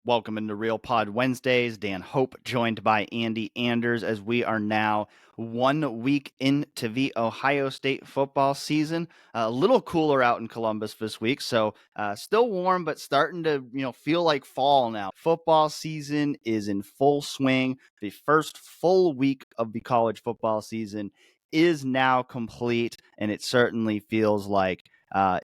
Welcome into Real Pod Wednesdays. Dan Hope joined by Andy Anders as we are now 1 week into the Ohio State football season. A little cooler out in Columbus this week, so still warm, but starting to feel like fall now. Football season is in full swing. The first full week of the college football season is now complete, and it certainly feels like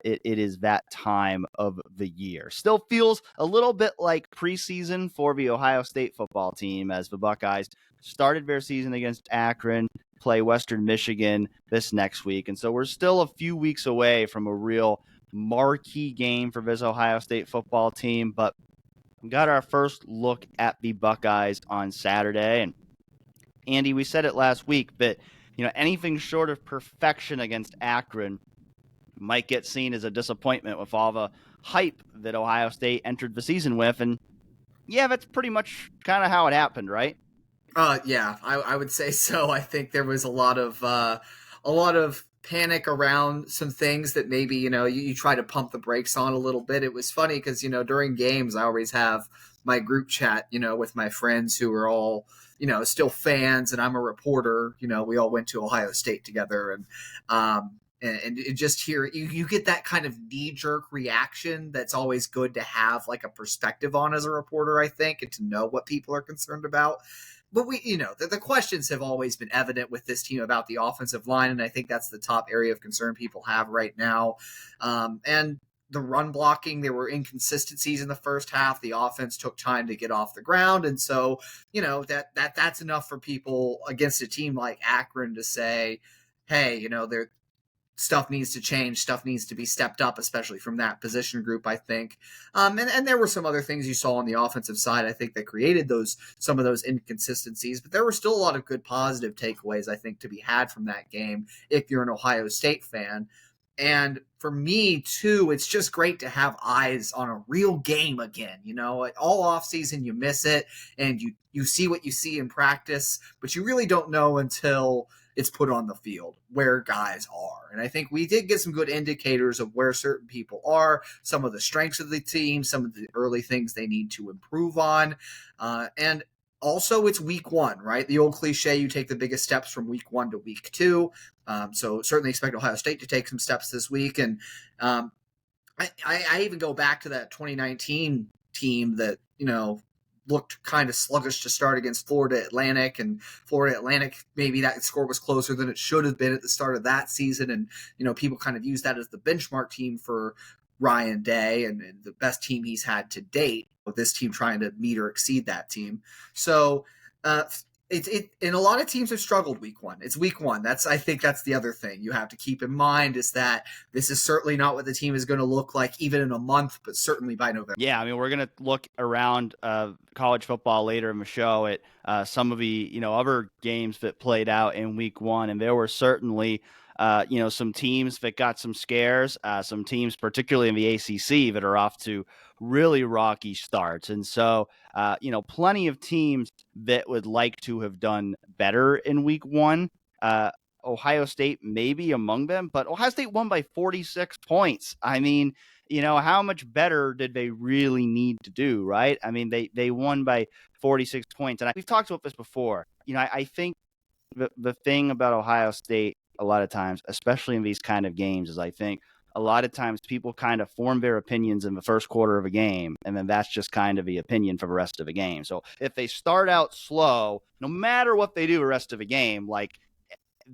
it is that time of the year. Still feels a little bit like preseason for the Ohio State football team as the Buckeyes started their season against Akron, play Western Michigan this next week. And so we're still a few weeks away from a real marquee game for this Ohio State football team. But we got our first look at the Buckeyes on Saturday. And Andy, we said it last week, but anything short of perfection against Akron might get seen as a disappointment with all the hype that Ohio State entered the season with. And yeah, that's pretty much kind of how it happened, right? Yeah, I would say so. I think there was a lot of panic around some things that maybe, you try to pump the brakes on a little bit. It was funny because, during games, I always have my group chat, with my friends who are all, still fans, and I'm a reporter. We all went to Ohio State together, and it just here you get that kind of knee-jerk reaction that's always good to have like a perspective on as a reporter, I think, and to know what people are concerned about. But the questions have always been evident with this team about the offensive line, and I think that's the top area of concern people have right now. And the run blocking, there were inconsistencies in the first half. The offense took time to get off the ground, and so that's enough for people against a team like Akron to say, hey, they're stuff needs to change. Stuff needs to be stepped up, especially from that position group, I think. And there were some other things you saw on the offensive side, I think, that created some of those inconsistencies. But there were still a lot of good positive takeaways, I think, to be had from that game if you're an Ohio State fan. And for me, too, it's just great to have eyes on a real game again. All offseason, you miss it, and you see what you see in practice, but you really don't know until it's put on the field where guys are. And I think we did get some good indicators of where certain people are, some of the strengths of the team, some of the early things they need to improve on. And also, it's week one, right? The old cliche, you take the biggest steps from week one to week two. So certainly expect Ohio State to take some steps this week. And I even go back to that 2019 team that, looked kind of sluggish to start against Florida Atlantic, and Florida Atlantic, maybe that score was closer than it should have been at the start of that season. And, people kind of use that as the benchmark team for Ryan Day and the best team he's had to date, with this team trying to meet or exceed that team. So, and a lot of teams have struggled week one. It's week one. I think that's the other thing you have to keep in mind, is that this is certainly not what the team is going to look like even in a month, but certainly by November. Yeah, I mean, we're going to look around college football later in the show at some of the, other games that played out in week one. And there were certainly, some teams that got some scares, some teams, particularly in the ACC, that are off to really rocky starts. And so, plenty of teams that would like to have done better in week one. Ohio State may be among them, but Ohio State won by 46 points. I mean, how much better did they really need to do, right? I mean, they won by 46 points. And we've talked about this before. I think the thing about Ohio State a lot of times, especially in these kind of games, is I think a lot of times people kind of form their opinions in the first quarter of a game, and then that's just kind of the opinion for the rest of the game. So if they start out slow, no matter what they do the rest of the game, like,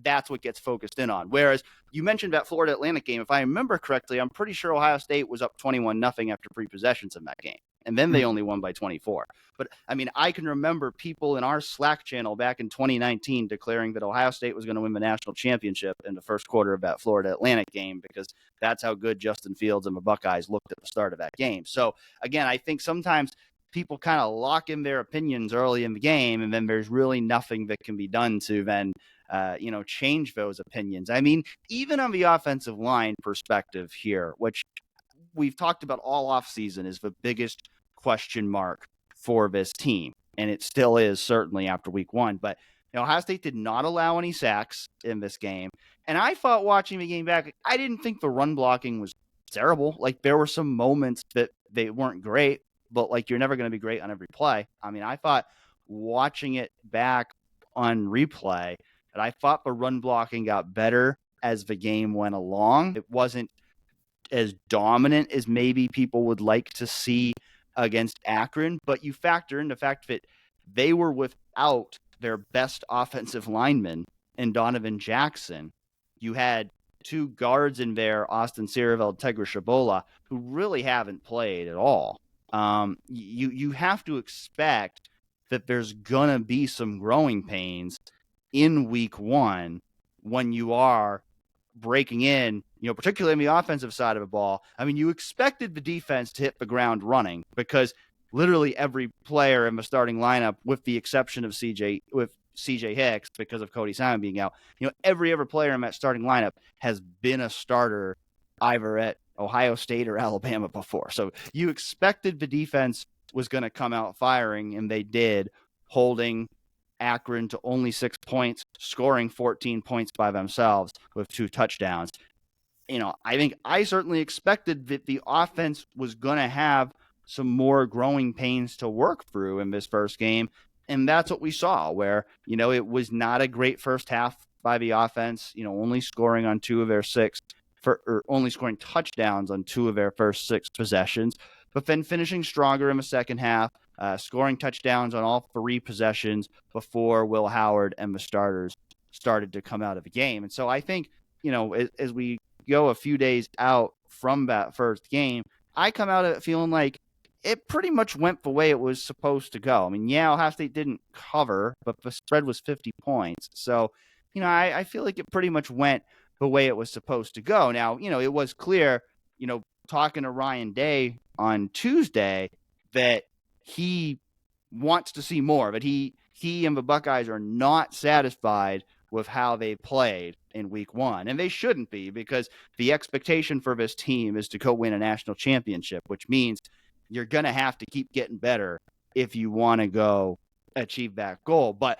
that's what gets focused in on. Whereas you mentioned that Florida Atlantic game, if I remember correctly, I'm pretty sure Ohio State was up 21-0 after 3 possessions in that game. And then they only won by 24. But I mean, I can remember people in our Slack channel back in 2019 declaring that Ohio State was going to win the national championship in the first quarter of that Florida Atlantic game, because that's how good Justin Fields and the Buckeyes looked at the start of that game. So again, I think sometimes people kind of lock in their opinions early in the game, and then there's really nothing that can be done to then change those opinions. I mean, even on the offensive line perspective here, which we've talked about all offseason, is the biggest question mark for this team. And it still is, certainly after week one. But Ohio State did not allow any sacks in this game. And I thought, watching the game back, I didn't think the run blocking was terrible. Like, there were some moments that they weren't great. but like you're never going to be great on every play. I mean, I thought watching it back on replay that I thought the run blocking got better as the game went along. It wasn't as dominant as maybe people would like to see against Akron, but you factor in the fact that they were without their best offensive lineman in Donovan Jackson. You had two guards in there, Austin Sierraveld, Tegra Shabola, who really haven't played at all. You have to expect that there's gonna be some growing pains in week one when you are breaking in, particularly on the offensive side of the ball. I mean, you expected the defense to hit the ground running because literally every player in the starting lineup, with the exception of CJ Hicks because of Cody Simon being out, every other player in that starting lineup has been a starter either at Ohio State or Alabama before. So you expected the defense was going to come out firing, and they did, holding Akron to only 6 points, scoring 14 points by themselves with 2 touchdowns. I think I certainly expected that the offense was going to have some more growing pains to work through in this first game. And that's what we saw, where, it was not a great first half by the offense, only scoring on 2 of their 6, or only scoring touchdowns on 2 of their first 6 possessions, but then finishing stronger in the second half, scoring touchdowns on all 3 possessions before Will Howard and the starters started to come out of the game. And so I think, as we go a few days out from that first game, I come out of it feeling like it pretty much went the way it was supposed to go. I mean, Ohio State didn't cover, but the spread was 50 points. So, I feel like it pretty much went the way it was supposed to go. Now, it was clear, talking to Ryan Day on Tuesday, that he wants to see more, but he and the Buckeyes are not satisfied with how they played in week one. And they shouldn't be, because the expectation for this team is to go win a national championship, which means you're going to have to keep getting better if you want to go achieve that goal. But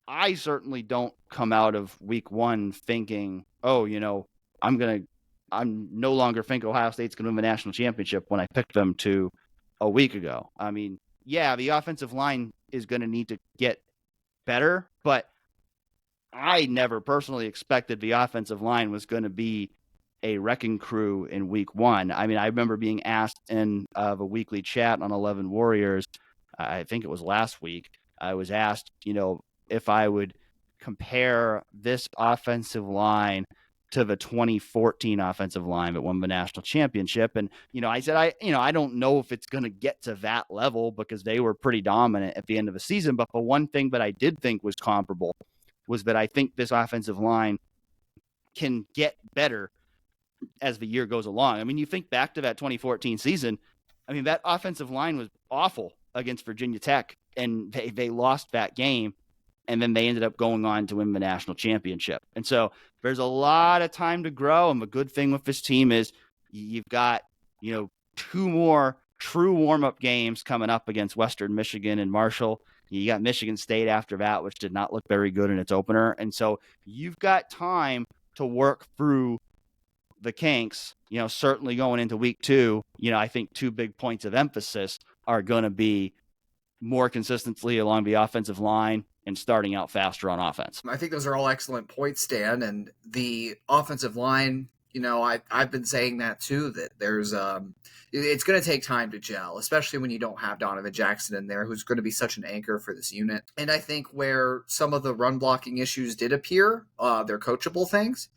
I certainly don't come out of week one thinking, oh, I'm no longer think Ohio State's going to win the national championship when I picked them to a week ago. I mean, yeah, the offensive line is going to need to get better, but I never personally expected the offensive line was going to be a wrecking crew in week one. I mean, I remember being asked in the weekly chat on 11 Warriors, I think it was last week, I was asked, if I would compare this offensive line to the 2014 offensive line that won the national championship. And, I said, I don't know if it's going to get to that level, because they were pretty dominant at the end of the season. But the one thing that I did think was comparable was that I think this offensive line can get better as the year goes along. I mean, you think back to that 2014 season, I mean, that offensive line was awful against Virginia Tech, and they lost that game, and then they ended up going on to win the national championship. And so there's a lot of time to grow, and the good thing with this team is you've got, 2 more true warm-up games coming up against Western Michigan and Marshall. You got Michigan State after that, which did not look very good in its opener. And so you've got time to work through the kinks, certainly going into week 2. I think 2 big points of emphasis are going to be more consistency along the offensive line and starting out faster on offense. I think those are all excellent points, Stan. And the offensive line, I've been saying that too, that there's it's going to take time to gel, especially when you don't have Donovan Jackson in there, who's going to be such an anchor for this unit. And I think where some of the run blocking issues did appear, they're coachable things.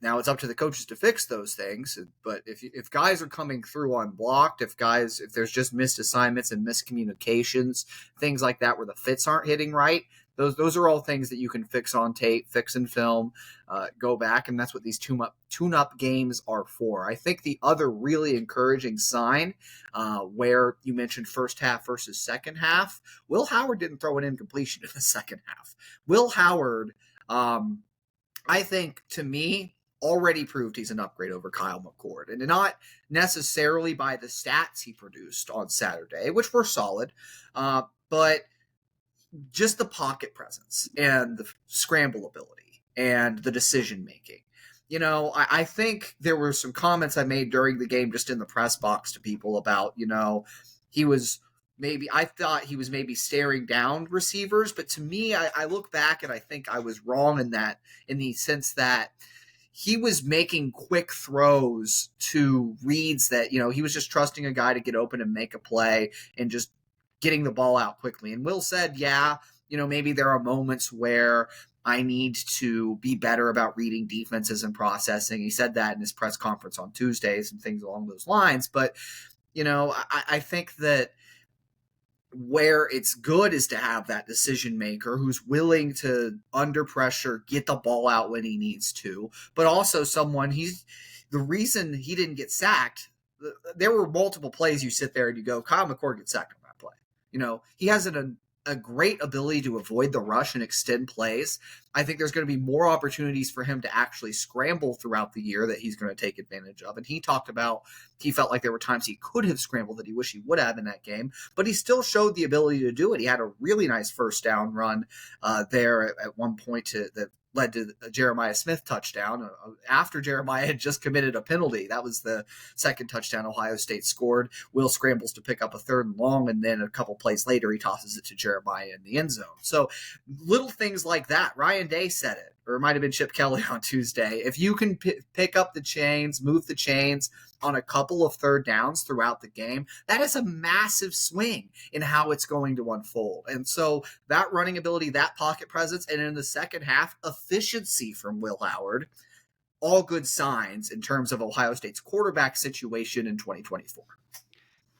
Now it's up to the coaches to fix those things. But if guys are coming through unblocked, if there's just missed assignments and miscommunications, things like that where the fits aren't hitting right, those are all things that you can fix on tape, fix in film, go back, and that's what these tune-up games are for. I think the other really encouraging sign, where you mentioned first half versus second half, Will Howard didn't throw an incompletion in the second half. Will Howard, I think, to me, already proved he's an upgrade over Kyle McCord. And not necessarily by the stats he produced on Saturday, which were solid, but just the pocket presence and the scramble ability and the decision making. I think there were some comments I made during the game just in the press box to people about, I thought he was maybe staring down receivers, but to me, I look back and I think I was wrong in the sense that he was making quick throws to reads that, he was just trusting a guy to get open and make a play and just getting the ball out quickly. And Will said, yeah, maybe there are moments where I need to be better about reading defenses and processing. He said that in his press conference on Tuesdays and things along those lines. But, I think that where it's good is to have that decision maker who's willing to, under pressure, get the ball out when he needs to, but also the reason he didn't get sacked, there were multiple plays you sit there and you go, Kyle McCord gets sacked on that play. He has a great ability to avoid the rush and extend plays. I think there's going to be more opportunities for him to actually scramble throughout the year that he's going to take advantage of. And he talked about, he felt like there were times he could have scrambled that he wished he would have in that game, but he still showed the ability to do it. He had a really nice first down run there at one point that led to a Jeremiah Smith touchdown after Jeremiah had just committed a penalty. That was the second touchdown Ohio State scored. Will scrambles to pick up a 3rd and long, and then a couple plays later, he tosses it to Jeremiah in the end zone. So little things like that. Ryan Day said it, or it might have been Chip Kelly on Tuesday. If you can pick up the chains, move the chains on a couple of 3rd downs throughout the game, that is a massive swing in how it's going to unfold. And so that running ability, that pocket presence, and in the second half, efficiency from Will Howard, all good signs in terms of Ohio State's quarterback situation in 2024.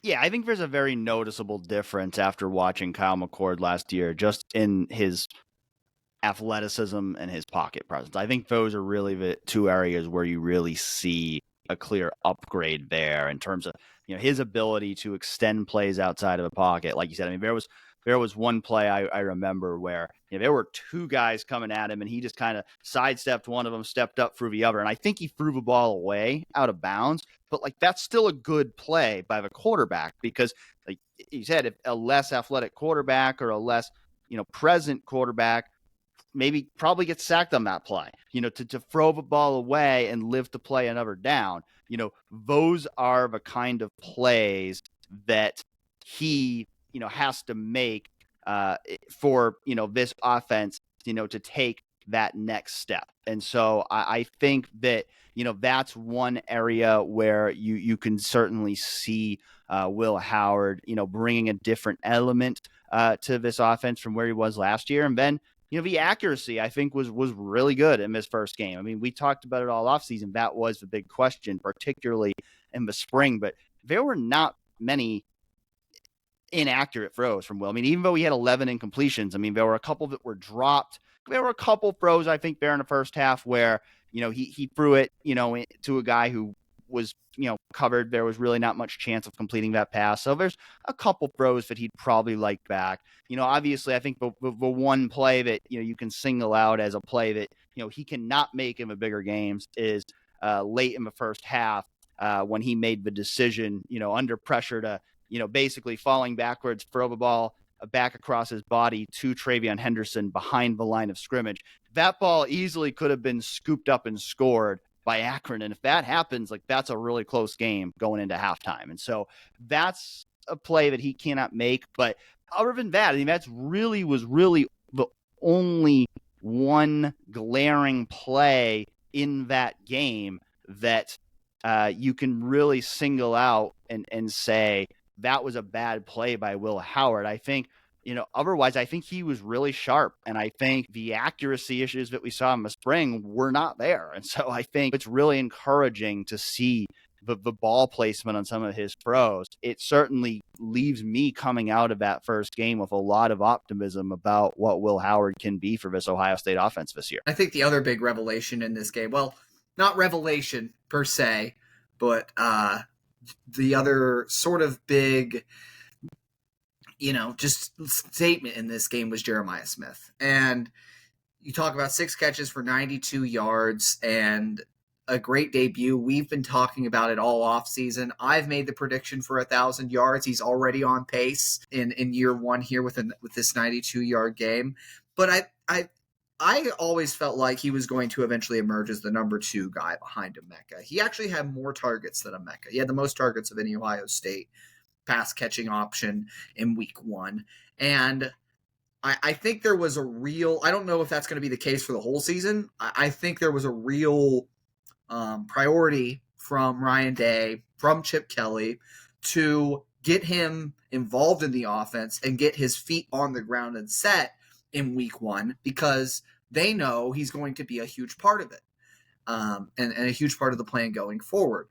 Yeah, I think there's a very noticeable difference after watching Kyle McCord last year, just in his athleticism and his pocket presence. I think those are really the two areas where you really see a clear upgrade there in terms of his ability to extend plays outside of the pocket. Like you said, I mean, there was one play I remember where there were 2 guys coming at him and he just kind of sidestepped one of them, stepped up through the other, and I think he threw the ball away out of bounds. But that's still a good play by the quarterback, because like you said, if a less athletic quarterback or a less present quarterback probably gets sacked on that play, to throw the ball away and live to play another down. Those are the kind of plays that he, has to make for, this offense, to take that next step. And so I think that, that's one area where you can certainly see Will Howard, bringing a different element to this offense from where he was last year. And then, the accuracy, I think, was really good in this first game. I mean, we talked about it all offseason. That was the big question, particularly in the spring. But there were not many inaccurate throws from Will. I mean, even though he had 11 incompletions, I mean, there were a couple that were dropped. There were a couple throws, I think, there in the first half where, he threw it, to a guy who was, covered. There was really not much chance of completing that pass. So there's a couple throws that he'd probably like back. Obviously, I think the one play that, you can single out as a play that, he cannot make in the bigger games is late in the first half when he made the decision, under pressure to, basically falling backwards, throw the ball back across his body to Travion Henderson behind the line of scrimmage. That ball easily could have been scooped up and scored by Akron. And if that happens, that's a really close game going into halftime. And so that's a play that he cannot make. But other than that, I mean, was really the only one glaring play in that game that you can really single out and say that was a bad play by Will Howard. I think, otherwise, I think he was really sharp. And I think the accuracy issues that we saw in the spring were not there. And so I think it's really encouraging to see the ball placement on some of his throws. It certainly leaves me coming out of that first game with a lot of optimism about what Will Howard can be for this Ohio State offense this year. I think the other big revelation in this game, well, not revelation per se, but the other sort of big, just statement in this game was Jeremiah Smith. And you talk about 6 catches for 92 yards and a great debut. We've been talking about it all offseason. I've made the prediction for 1,000 yards. He's already on pace in year 1 here with this 92-yard game. But I always felt like he was going to eventually emerge as the number 2 guy behind Emeka. He actually had more targets than Emeka. He had the most targets of any Ohio State pass catching option in week 1. And I think there was a real, I don't know if that's going to be the case for the whole season. I think there was a real priority from Ryan Day, from Chip Kelly, to get him involved in the offense and get his feet on the ground and set in week 1, because they know he's going to be a huge part of it, and a huge part of the plan going forward.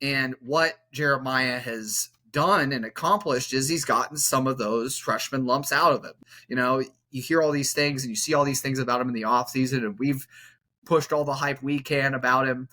And what Jeremiah has done and accomplished is he's gotten some of those freshman lumps out of him. You know, you hear all these things and you see all these things about him in the offseason, and we've pushed all the hype we can about him.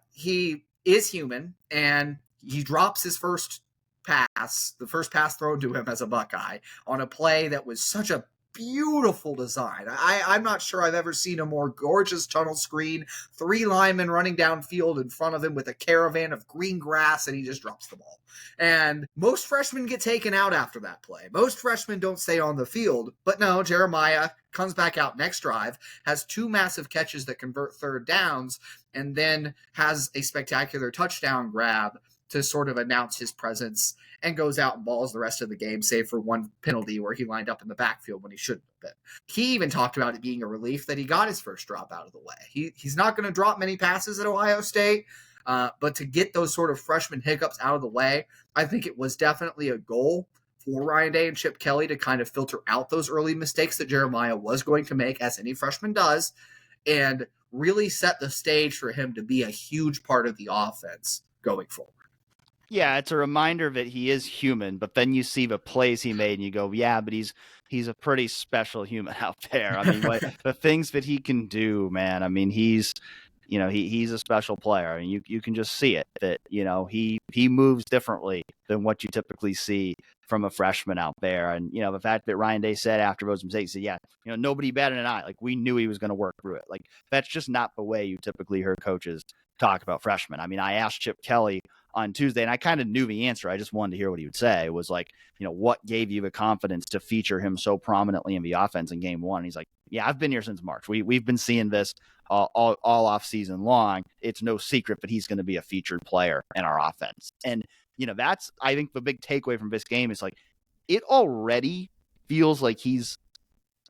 He is human, and he drops his first pass, the first pass thrown to him as a Buckeye, on a play that was such a beautiful design. I'm not sure I've ever seen a more gorgeous tunnel screen, 3 linemen running downfield in front of him with a caravan of green grass, and he just drops the ball. And most freshmen get taken out after that play. Most freshmen don't stay on the field, but no, Jeremiah comes back out next drive, has 2 massive catches that convert third downs, and then has a spectacular touchdown grab to sort of announce his presence, and goes out and balls the rest of the game, save for one penalty where he lined up in the backfield when he shouldn't have been. He even talked about it being a relief that he got his first drop out of the way. He's not going to drop many passes at Ohio State, but to get those sort of freshman hiccups out of the way, I think it was definitely a goal for Ryan Day and Chip Kelly to kind of filter out those early mistakes that Jeremiah was going to make, as any freshman does, and really set the stage for him to be a huge part of the offense going forward. Yeah, it's a reminder that he is human, but then you see the plays he made and you go, yeah, but he's a pretty special human out there. I mean, the things that he can do, man. I mean, he's a special player. I mean, you can just see it, that, he moves differently than what you typically see from a freshman out there. And, the fact that Ryan Day said after those mistakes, said, yeah, nobody batted an eye. Like, we knew he was going to work through it. Like, that's just not the way you typically hear coaches talk about freshmen. I mean, I asked Chip Kelly on Tuesday, and I kind of knew the answer. I just wanted to hear what he would say. It was like, what gave you the confidence to feature him so prominently in the offense in game 1? And he's like, yeah, I've been here since March. We've been seeing this all off season long. It's no secret that he's going to be a featured player in our offense. And, that's, I think, the big takeaway from this game is, like, it already feels like he's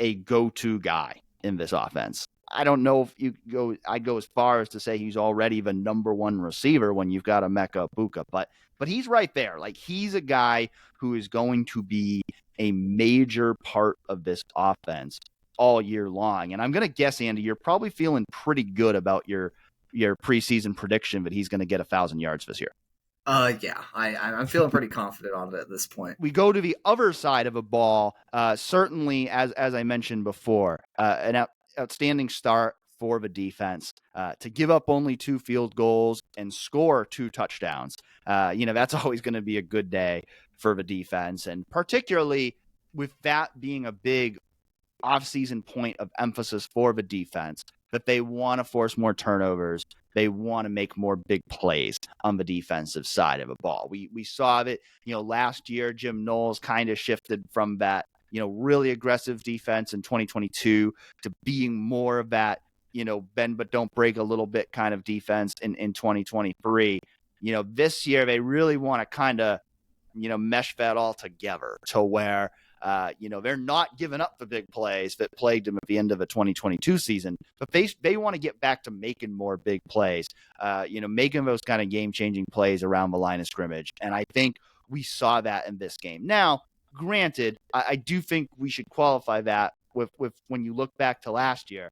a go-to guy in this offense. I don't know if I'd go as far as to say he's already the number 1 receiver when you've got Emeka Egbuka, but he's right there. Like, he's a guy who is going to be a major part of this offense all year long. And I'm going to guess, Andy, you're probably feeling pretty good about your preseason prediction that he's going to get 1,000 yards this year. Yeah, I'm feeling pretty confident on it at this point. We go to the other side of a ball. Certainly, as I mentioned before, an outstanding start for the defense, to give up only 2 field goals and score 2 touchdowns. That's always going to be a good day for the defense. And particularly with that being a big offseason point of emphasis for the defense, that they want to force more turnovers. They want to make more big plays on the defensive side of the ball. We saw that, last year, Jim Knowles kind of shifted from that, really aggressive defense in 2022 to being more of that, bend but don't break a little bit kind of defense in 2023. This year they really want to kind of, mesh that all together to where, they're not giving up the big plays that plagued them at the end of the 2022 season, but they want to get back to making more big plays, making those kind of game-changing plays around the line of scrimmage. And I think we saw that in this game. Now, granted, I do think we should qualify that with when you look back to last year.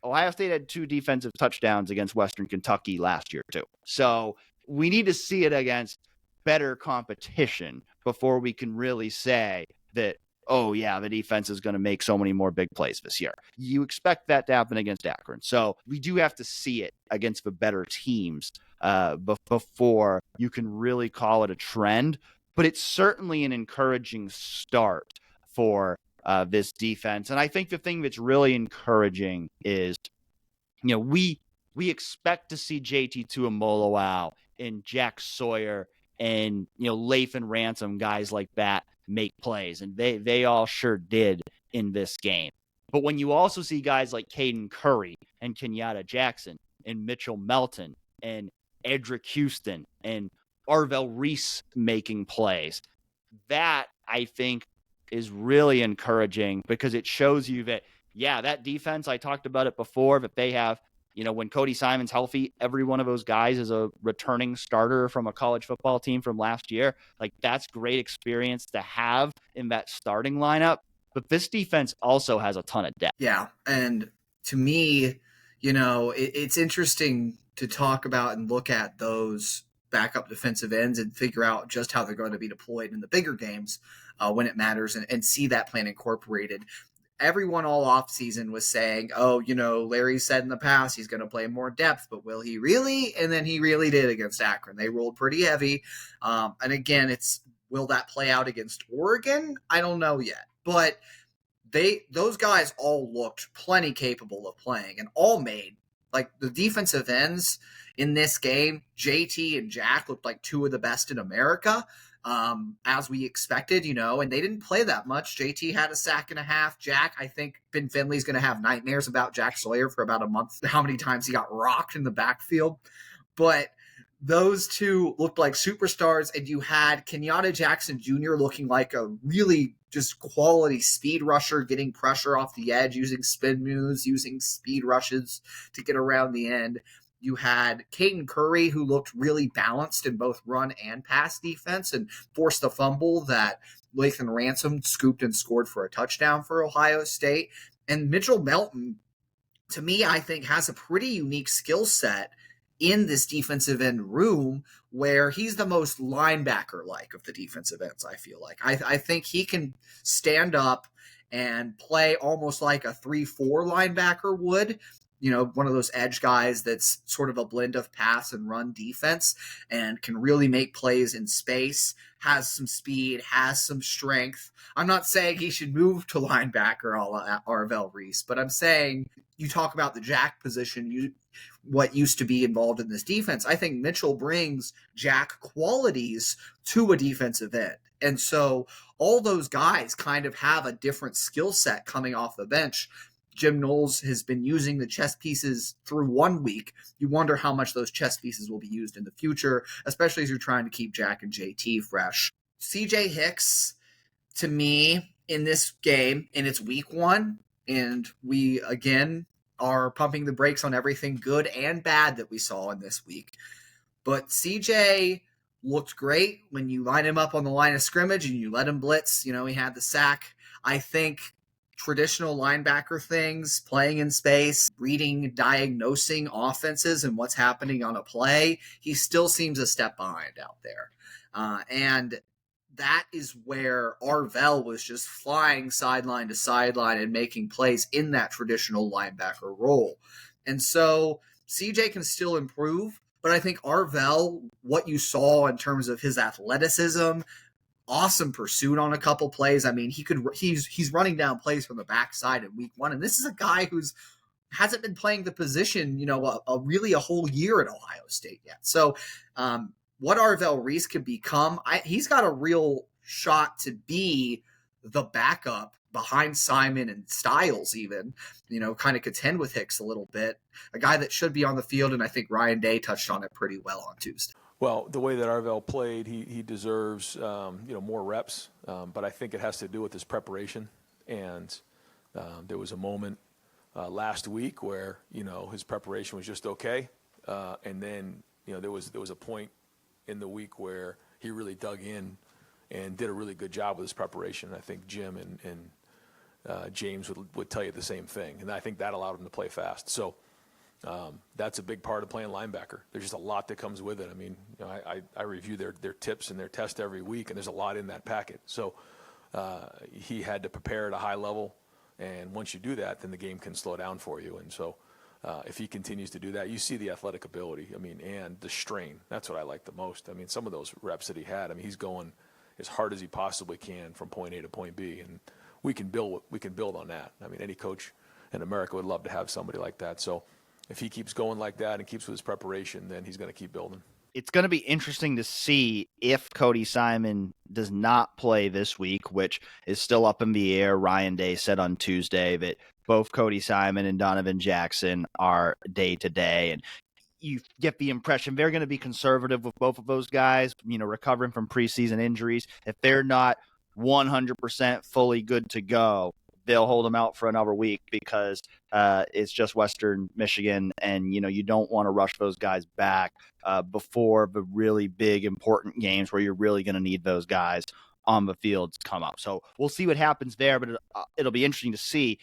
Ohio State had 2 defensive touchdowns against Western Kentucky last year too. So we need to see it against better competition before we can really say that, oh yeah, the defense is going to make so many more big plays this year. You expect that to happen against Akron. So we do have to see it against the better teams before you can really call it a trend. But it's certainly an encouraging start for this defense. And I think the thing that's really encouraging is, we expect to see JT Tuimoloau and Jack Sawyer and, Lathan Ransom, guys like that, make plays. And they all sure did in this game. But when you also see guys like Caden Curry and Kenyatta Jackson and Mitchell Melton and Edric Houston and Arvell Reese making plays, that I think is really encouraging because it shows you that, yeah, that defense, I talked about it before, that they have, when Cody Simon's healthy, every one of those guys is a returning starter from a college football team from last year. Like, that's great experience to have in that starting lineup. But this defense also has a ton of depth. Yeah. And to me, it's interesting to talk about and look at those backup defensive ends and figure out just how they're going to be deployed in the bigger games when it matters and see that plan incorporated. Everyone all offseason was saying, Larry said in the past he's going to play more depth, but will he really? And then he really did against Akron. They rolled pretty heavy. And again, will that play out against Oregon? I don't know yet. But those guys all looked plenty capable of playing and all made, like, the defensive ends in this game. JT and Jack looked like two of the best in America, as we expected, and they didn't play that much. JT had a sack and a half. Jack, I think Ben Finley's going to have nightmares about Jack Sawyer for about a month, how many times he got rocked in the backfield. But those two looked like superstars, and you had Kenyatta Jackson Jr. looking like a really just quality speed rusher, getting pressure off the edge, using spin moves, using speed rushes to get around the end. You had Caden Curry, who looked really balanced in both run and pass defense and forced a fumble that Lathan Ransom scooped and scored for a touchdown for Ohio State. And Mitchell Melton, to me, I think has a pretty unique skill set in this defensive end room, where he's the most linebacker-like of the defensive ends, I feel like. I think he can stand up and play almost like a 3-4 linebacker would, one of those edge guys that's sort of a blend of pass and run defense and can really make plays in space, has some speed, has some strength. I'm not saying he should move to linebacker a la Arvell Reese, but I'm saying you talk about the Jack position, what used to be involved in this defense. I think Mitchell brings Jack qualities to a defensive end. And so all those guys kind of have a different skill set coming off the bench. Jim Knowles has been using the chess pieces through 1 week. You wonder how much those chess pieces will be used in the future, especially as you're trying to keep Jack and JT fresh. CJ Hicks, to me, in this game, and it's week 1, and we, again, are pumping the brakes on everything good and bad that we saw in this week. But CJ looked great when you line him up on the line of scrimmage and you let him blitz. He had the sack. I think traditional linebacker things, playing in space, reading, diagnosing offenses and what's happening on a play, he still seems a step behind out there. And that is where Arvell was just flying sideline to sideline and making plays in that traditional linebacker role. And so CJ can still improve, but I think Arvell, what you saw in terms of his athleticism, awesome pursuit on a couple plays. I mean, he's running down plays from the backside in week 1, and this is a guy who's hasn't been playing the position, really a whole year at Ohio State yet. So, what Arvell Reese could become, he's got a real shot to be the backup behind Simon and Styles even, kind of contend with Hicks a little bit. A guy that should be on the field, and I think Ryan Day touched on it pretty well on Tuesday. Well, the way that Arvell played, he deserves, more reps, but I think it has to do with his preparation. And there was a moment last week where, his preparation was just okay. And then, there was a point in the week where he really dug in and did a really good job with his preparation. I think Jim and James would tell you the same thing. And I think that allowed him to play fast. So that's a big part of playing linebacker. There's just a lot that comes with it. I mean, I review their tips and their tests every week, and there's a lot in that packet. So he had to prepare at a high level. And once you do that, then the game can slow down for you. And so if he continues to do that, you see the athletic ability, and the strain. That's what I like the most. Some of those reps that he had, he's going as hard as he possibly can from point A to point B. And we can build on that. Any coach in America would love to have somebody like that. So if he keeps going like that and keeps with his preparation, then he's going to keep building. It's going to be interesting to see if Cody Simon does not play this week, which is still up in the air. Ryan Day said on Tuesday that both Cody Simon and Donovan Jackson are day to day. And you get the impression they're going to be conservative with both of those guys, recovering from preseason injuries. If they're not 100% fully good to go, they'll hold them out for another week because it's just Western Michigan, and you don't want to rush those guys back before the really big important games where you're really going to need those guys on the field to come up. So we'll see what happens there, but it'll be interesting to see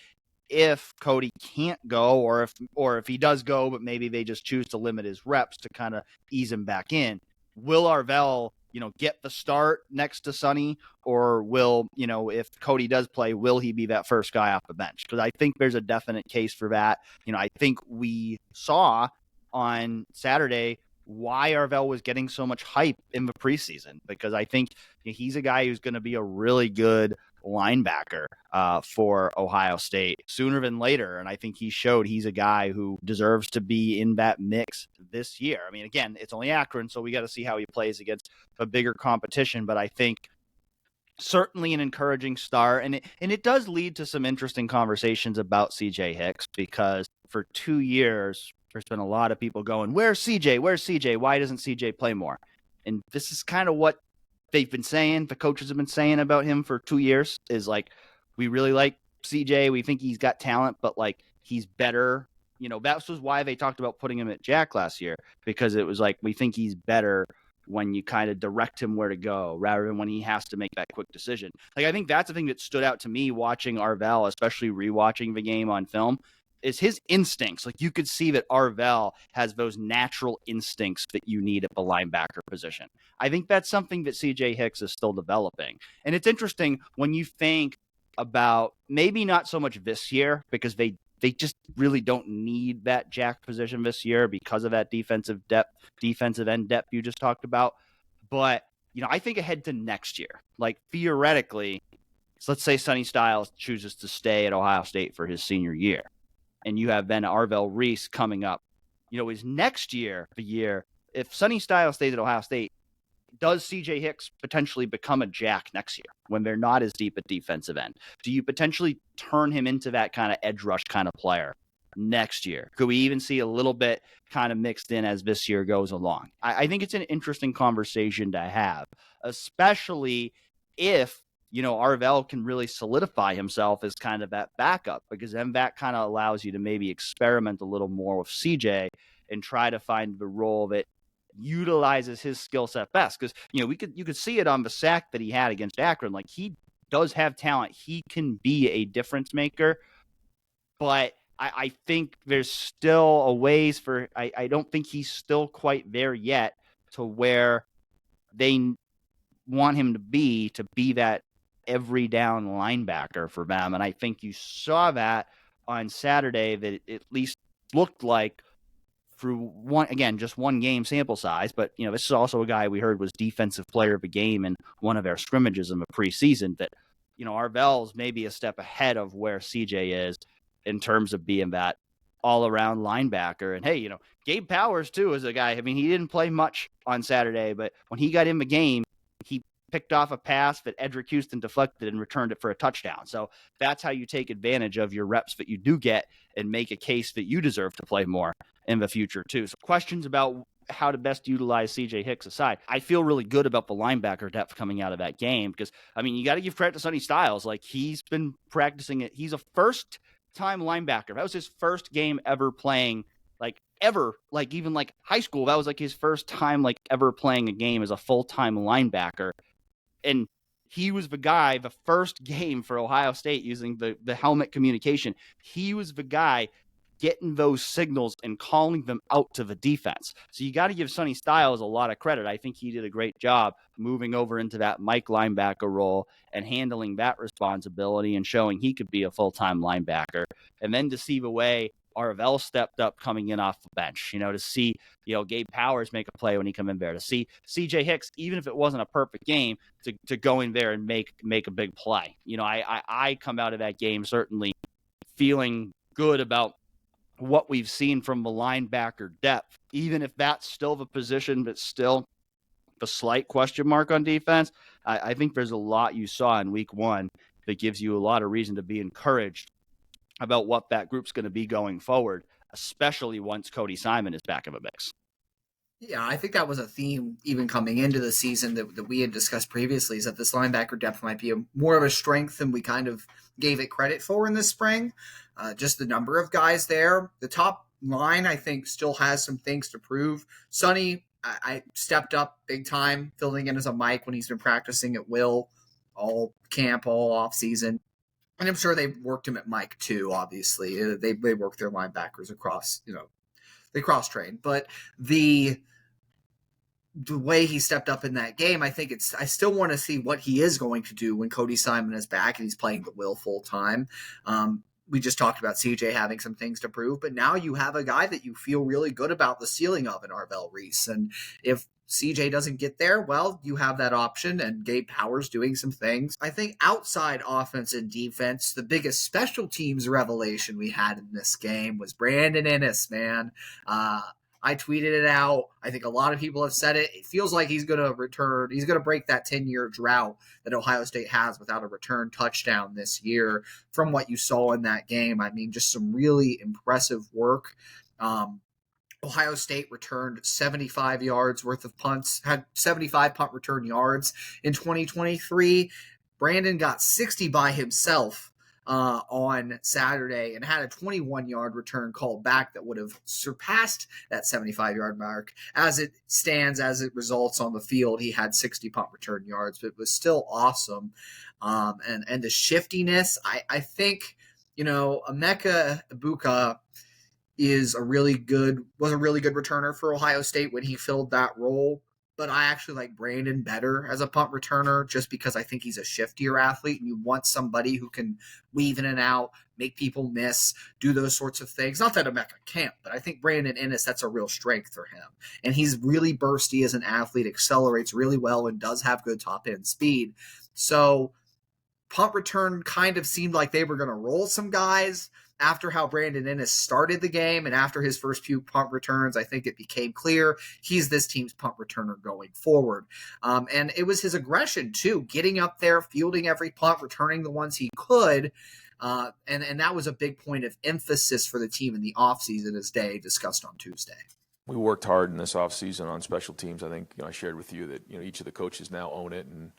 if Cody can't go, or if he does go, but maybe they just choose to limit his reps to kind of ease him back in. Will Arvell, get the start next to Sonny, or will, if Cody does play, will he be that first guy off the bench? Because I think there's a definite case for that. I think we saw on Saturday why Arvell was getting so much hype in the preseason, because I think he's a guy who's going to be a really good linebacker for Ohio State sooner than later. And I think he showed he's a guy who deserves to be in that mix this year. I mean, again, it's only Akron, so we got to see how he plays against a bigger competition. But I think certainly an encouraging start. And it does lead to some interesting conversations about CJ Hicks, because for 2 years, there's been a lot of people going, where's CJ? Where's CJ? Why doesn't CJ play more? And this is kind of what they've been saying, the coaches have been saying about him for 2 years, is like, we really like CJ. We think he's got talent, but like, he's better. That was why they talked about putting him at Jack last year, because it was like, we think he's better when you kind of direct him where to go rather than when he has to make that quick decision. Like, I think that's the thing that stood out to me watching Arvell, especially rewatching the game on film, is his instincts. Like, you could see that Arvell has those natural instincts that you need at the linebacker position. I think that's something that CJ Hicks is still developing. And it's interesting when you think about maybe not so much this year, because they just really don't need that Jack position this year because of that defensive end depth you just talked about. But, I think ahead to next year, like theoretically, so let's say Sonny Styles chooses to stay at Ohio State for his senior year, and you have then Arvell Reese coming up. Is next year the year, if Sonny Styles stays at Ohio State, does CJ Hicks potentially become a Jack next year when they're not as deep at defensive end? Do you potentially turn him into that kind of edge rush kind of player next year? Could we even see a little bit kind of mixed in as this year goes along? I think it's an interesting conversation to have, especially if, Arvell can really solidify himself as kind of that backup, because then that kind of allows you to maybe experiment a little more with CJ and try to find the role that utilizes his skill set best. Because you could see it on the sack that he had against Akron. Like, he does have talent, he can be a difference maker, but I think there's still a ways for I don't think he's still quite there yet to where they want him to be that every down linebacker for them. And I think you saw that on Saturday, that it at least looked like, through just one game sample size, but this is also a guy we heard was defensive player of the game in one of their scrimmages in the preseason, that Arvell's maybe a step ahead of where CJ is in terms of being that all-around linebacker. And hey, Gabe Powers too is a guy. I mean, he didn't play much on Saturday, but when he got in the game, he picked off a pass that Edric Houston deflected and returned it for a touchdown. So that's how you take advantage of your reps that you do get and make a case that you deserve to play more in the future too. So questions about how to best utilize CJ Hicks aside, I feel really good about the linebacker depth coming out of that game, because you got to give credit to Sonny Styles. Like, he's been practicing it. He's a first-time linebacker. That was his first game ever playing, even high school. That was like his first time ever playing a game as a full-time linebacker. And he was the guy, the first game for Ohio State using the helmet communication. He was the guy getting those signals and calling them out to the defense. So you got to give Sonny Styles a lot of credit. I think he did a great job moving over into that Mike linebacker role and handling that responsibility and showing he could be a full-time linebacker. And then to see the way Arvell stepped up coming in off the bench, to see, Gabe Powers make a play when he come in there, to see CJ Hicks, even if it wasn't a perfect game, to go in there and make a big play. I come out of that game certainly feeling good about what we've seen from the linebacker depth, even if that's still the position that's still the slight question mark on defense. I think there's a lot you saw in week one that gives you a lot of reason to be encouraged about what that group's going to be going forward, especially once Cody Simon is back in the mix. Yeah, I think that was a theme even coming into the season that we had discussed previously, is that this linebacker depth might be more of a strength than we kind of gave it credit for in the spring. Just the number of guys there. The top line, I think, still has some things to prove. Sonny, I stepped up big time, filling in as a Mike when he's been practicing at will all camp, all off season. And I'm sure they've worked him at Mike too, obviously. They work their linebackers across, they cross-train. But the way he stepped up in that game, I still want to see what he is going to do when Cody Simon is back and he's playing the will full time. We just talked about CJ having some things to prove, but now you have a guy that you feel really good about the ceiling of in Arvell Reese. And if CJ doesn't get there, well, you have that option, and Gabe Powers doing some things. I think outside offense and defense, the biggest special teams revelation we had in this game was Brandon Inniss, man. I tweeted it out. I think a lot of people have said it. It feels like he's going to return. He's going to break that 10-year drought that Ohio State has without a return touchdown this year from what you saw in that game. I mean, just some really impressive work. Ohio State returned 75 yards worth of punts, had 75 punt return yards in 2023. Brandon got 60 by himself on Saturday and had a 21-yard return called back that would have surpassed that 75-yard mark. As it stands, as it results on the field, he had 60 punt return yards, but it was still awesome. And the shiftiness, I think, Emeka Ibuka was a really good returner for Ohio State when he filled that role. But I actually like Brandon better as a punt returner just because I think he's a shiftier athlete, and you want somebody who can weave in and out, make people miss, do those sorts of things. Not that Emeka can't, but I think Brandon Inniss, that's a real strength for him. And he's really bursty as an athlete, accelerates really well, and does have good top-end speed. So punt return kind of seemed like they were going to roll some guys. After how Brandon Inniss started the game and after his first few punt returns, I think it became clear he's this team's punt returner going forward. And it was his aggression, too, getting up there, fielding every punt, returning the ones he could. And that was a big point of emphasis for the team in the offseason, as Day discussed on Tuesday. We worked hard in this offseason on special teams. I think I shared with you that each of the coaches now own it, and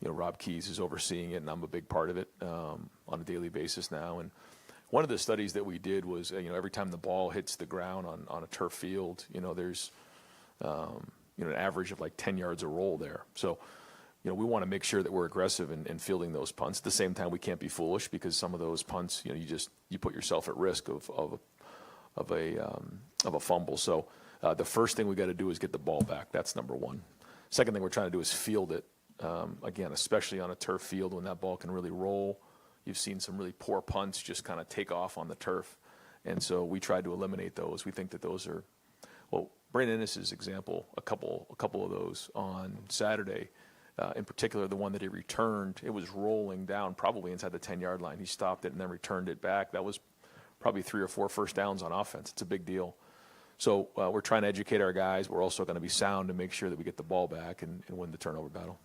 Rob Keys is overseeing it, and I'm a big part of it on a daily basis now. And one of the studies that we did was, every time the ball hits the ground on a turf field, there's, an average of like 10 yards a roll there. So, we want to make sure that we're aggressive in fielding those punts. At the same time, we can't be foolish, because some of those punts, you put yourself at risk of a fumble. So the first thing we got to do is get the ball back. That's number one. Second thing we're trying to do is field it. Again, especially on a turf field when that ball can really roll. You've seen some really poor punts just kind of take off on the turf. And so we tried to eliminate those. We think that those are, Brandon Inniss' example, a couple of those on Saturday, in particular the one that he returned, it was rolling down probably inside the 10-yard line. He stopped it and then returned it back. That was probably 3 or 4 first downs on offense. It's a big deal. So we're trying to educate our guys. We're also going to be sound to make sure that we get the ball back and win the turnover battle.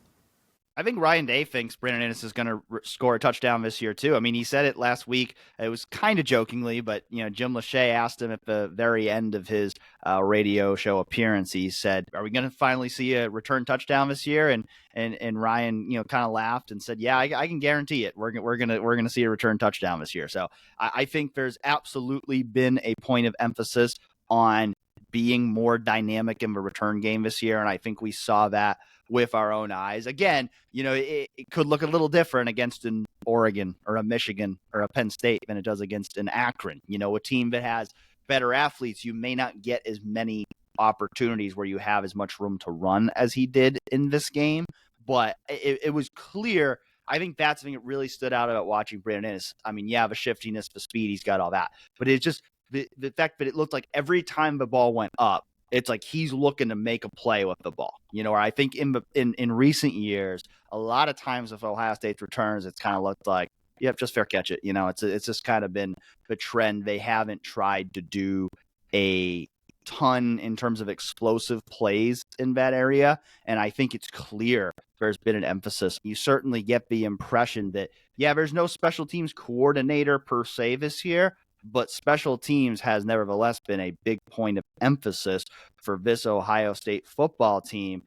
I think Ryan Day thinks Brandon Inniss is going to score a touchdown this year, too. I mean, he said it last week. It was kind of jokingly, but, Jim Lachey asked him at the very end of his radio show appearance. He said, are we going to finally see a return touchdown this year? And Ryan, kind of laughed and said, yeah, I can guarantee it. We're going to see a return touchdown this year. So I think there's absolutely been a point of emphasis on being more dynamic in the return game this year. And I think we saw that with our own eyes. Again, it could look a little different against an Oregon or a Michigan or a Penn State than it does against an Akron. A team that has better athletes, you may not get as many opportunities where you have as much room to run as he did in this game. But it was clear. I think that's the thing that really stood out about watching Brandon Inniss. I mean, yeah, the shiftiness, the speed, he's got all that. But it's just the fact that it looked like every time the ball went up, it's like he's looking to make a play with the ball, or I think in recent years, a lot of times with Ohio State's returns, it's kind of looked like, yep, just fair catch it. It's just kind of been the trend. They haven't tried to do a ton in terms of explosive plays in that area. And I think it's clear there's been an emphasis. You certainly get the impression that, yeah, there's no special teams coordinator per se this year, but special teams has nevertheless been a big point of emphasis for this Ohio State football team.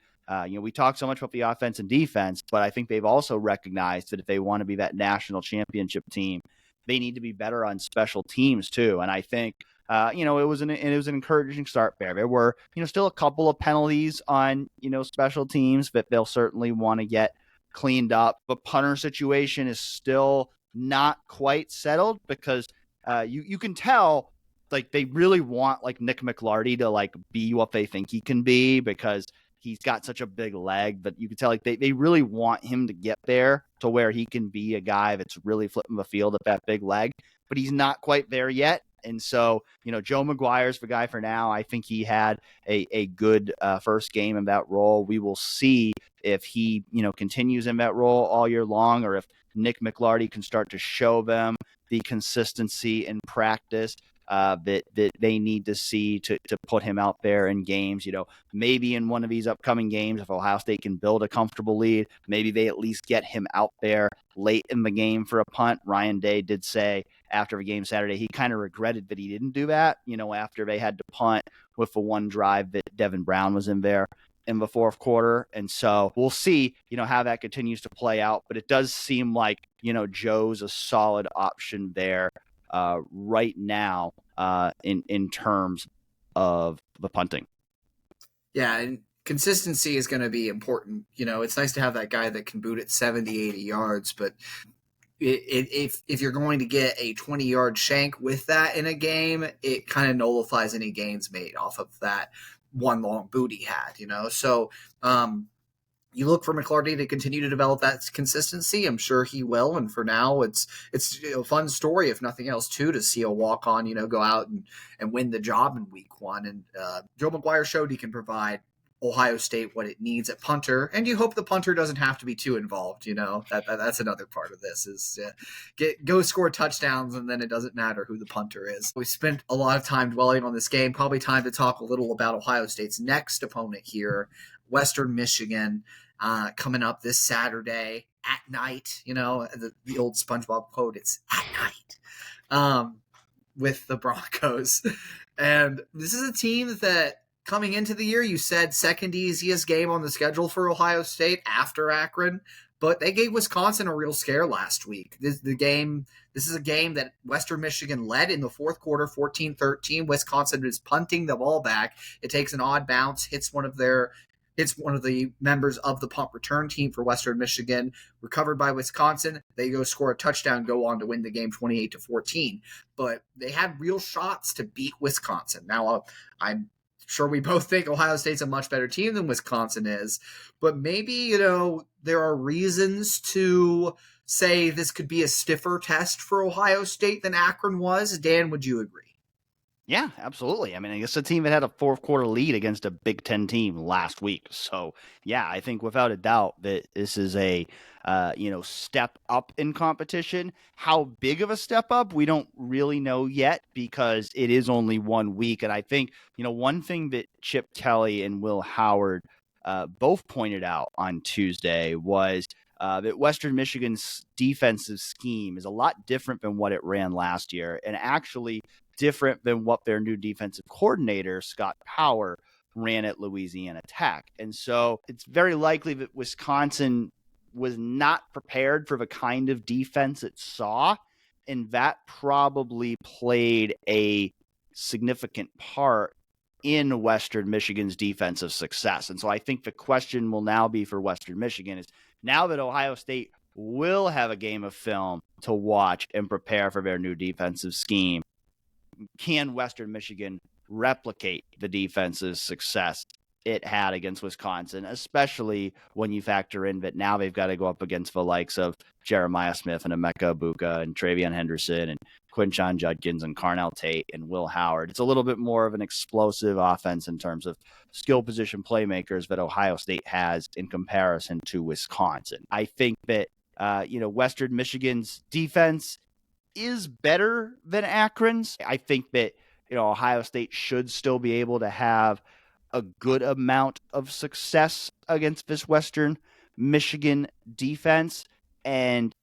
We talk so much about the offense and defense, but I think they've also recognized that if they want to be that national championship team, they need to be better on special teams too. And I think, it was an encouraging start there. There were, still a couple of penalties on, special teams that they'll certainly want to get cleaned up. The punter situation is still not quite settled because you can tell like they really want like Nick McLarty to like be what they think he can be because he's got such a big leg, but you can tell like they really want him to get there to where he can be a guy that's really flipping the field at that big leg, but he's not quite there yet. And so, Joe McGuire's the guy for now. I think he had a good first game in that role. We will see if he, continues in that role all year long, or if Nick McLarty can start to show them the consistency in practice that they need to see to put him out there in games. Maybe in one of these upcoming games, if Ohio State can build a comfortable lead, maybe they at least get him out there late in the game for a punt. Ryan Day did say after the game Saturday, he kind of regretted that he didn't do that, after they had to punt with the one drive that Devin Brown was in there in the fourth quarter. And so we'll see, how that continues to play out. But it does seem like, Joe's a solid option there right now in terms of the punting. Yeah, and consistency is going to be important. It's nice to have that guy that can boot it 70, 80 yards, but if you're going to get a 20-yard shank with that in a game, it kind of nullifies any gains made off of that one long boot he had, So you look for McLarty to continue to develop that consistency. I'm sure he will. And for now, it's a fun story, if nothing else, too, to see a walk-on, go out and win the job in week one. And Joe McGuire showed he can provide Ohio State what it needs at punter. And you hope the punter doesn't have to be too involved. That's another part of this is go score touchdowns, and then it doesn't matter who the punter is. We spent a lot of time dwelling on this game. Probably time to talk a little about Ohio State's next opponent here, Western Michigan, coming up this Saturday at night. The old SpongeBob quote, it's at night, with the Broncos. And this is a team that coming into the year, you said second easiest game on the schedule for Ohio State after Akron, but they gave Wisconsin a real scare last week. This is a game that Western Michigan led in the fourth quarter, 14-13. Wisconsin is punting the ball back. It takes an odd bounce, hits one of the members of the punt return team for Western Michigan, recovered by Wisconsin. They go score a touchdown, go on to win the game 28-14. But they had real shots to beat Wisconsin. Now, I'm sure we both think Ohio State's a much better team than Wisconsin is, but maybe, there are reasons to say this could be a stiffer test for Ohio State than Akron was. Dan, would you agree? Yeah, absolutely. I mean, I guess a team that had a fourth quarter lead against a Big Ten team last week. So, yeah, I think without a doubt that this is a, step up in competition. How big of a step up, we don't really know yet because it is only 1 week. And I think, one thing that Chip Kelly and Will Howard both pointed out on Tuesday was that Western Michigan's defensive scheme is a lot different than what it ran last year, and actually different than what their new defensive coordinator, Scott Power, ran at Louisiana Tech. And so it's very likely that Wisconsin was not prepared for the kind of defense it saw, and that probably played a significant part in Western Michigan's defensive success. And so I think the question will now be for Western Michigan is, now that Ohio State will have a game of film to watch and prepare for their new defensive scheme, can Western Michigan replicate the defensive success it had against Wisconsin, especially when you factor in that now they've got to go up against the likes of Jeremiah Smith and Emeka Ibuka and Travion Henderson and Quinshon Judkins and Carnell Tate and Will Howard. It's a little bit more of an explosive offense in terms of skill position playmakers that Ohio State has in comparison to Wisconsin. I think that, Western Michigan's defense is better than Akron's. I think that, Ohio State should still be able to have a good amount of success against this Western Michigan defense. And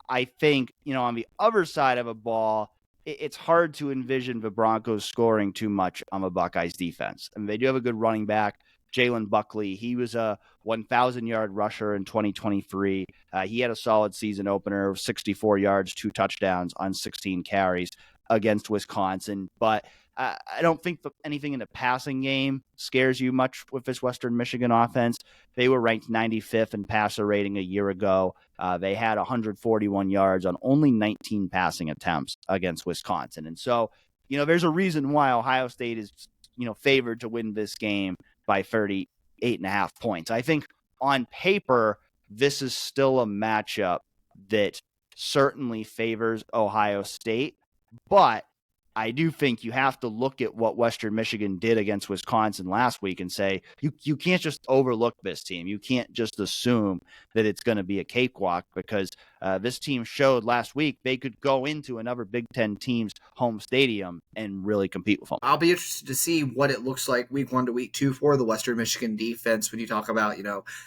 I think, on the other side of a ball, it's hard to envision the Broncos scoring too much on the Buckeyes defense. I mean, they do have a good running back, Jalen Buckley. He was a 1,000-yard rusher in 2023. He had a solid season opener, 64 yards, 2 touchdowns on 16 carries against Wisconsin. But I don't think anything in the passing game scares you much with this Western Michigan offense. They were ranked 95th in passer rating a year ago. They had 141 yards on only 19 passing attempts against Wisconsin. And so, there's a reason why Ohio State is, favored to win this game by 38.5 points. I think on paper, this is still a matchup that certainly favors Ohio State, but I do think you have to look at what Western Michigan did against Wisconsin last week and say, you can't just overlook this team. You can't just assume that it's going to be a cakewalk, because this team showed last week they could go into another Big Ten team's home stadium and really compete with them. I'll be interested to see what it looks like week 1 to week 2 for the Western Michigan defense. When you talk about,